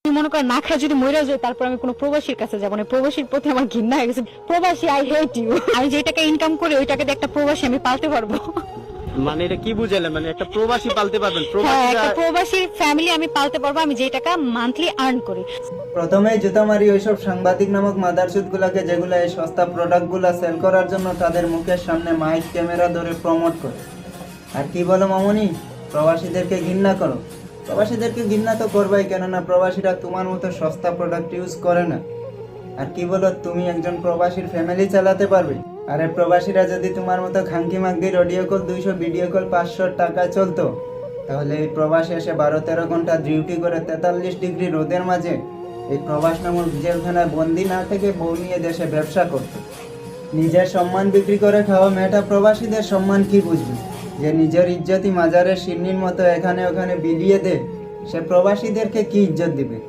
আমি মনে করেন না খায় যদি মরে যায় তারপর আমি কোনো প্রবাসীর কাছে যাবো না, প্রবাসীর প্রতি আমার ঘৃণা হয়ে গেছে। প্রবাসী, আই হেট ইউ। আমি যে টাকা ইনকাম করি ওই টাকা দিয়ে একটা প্রবাসী আমি পালতে পারবো। মানে এটা কি বুঝালেন, মানে একটা প্রবাসী পালতে পারবেন? হ্যাঁ, প্রবাসীরা একটা প্রবাসীর ফ্যামিলি আমি পালতে পারবো, আমি যে টাকা মান্থলি আর্ন করি। প্রথমেই জুতা মারি ওইসব সাংবাদিক নামক মাদারচুদ গুলাকে, যেগুলো এই সস্তা প্রোডাক্ট গুলা সেল করার জন্য তাদের মুখের সামনে মাইক ক্যামেরা ধরে প্রমোট করে। আর কি বলো মামনি, প্রবাসীদেরকে ঘৃণা করো? প্রবাসীদেরকে ঘৃণা তো করবাই, কেননা প্রবাসীরা তোমার মতো সস্তা প্রোডাক্ট ইউজ করে না। আর কি বলো, তুমি একজন প্রবাসীর ফ্যামিলি চালাতে পারবে? আরে প্রবাসীরা যদি তোমার মতো খাঙ্কি মাঙ্কির অডিও কল 200, ভিডিও কল 500 টাকায় চলতো, তাহলে এই প্রবাসে এসে 12-13 ঘন্টা ডিউটি করে 43 ডিগ্রি রোদের মাঝে এই প্রবাস নামক জেলখানায় বন্দি না থেকে বউ নিয়ে দেশে ব্যবসা করত। নিজের সম্মান বিক্রি করে খাওয়া মেয়েটা প্রবাসীদের সম্মান কি বুঝবে? যে নিজের ইজ্জতই মাজারের শিরনির মতো এখানে ওখানে বিলিয়ে দে, সে প্রবাসীদেরকে কি ইজ্জত দিবে?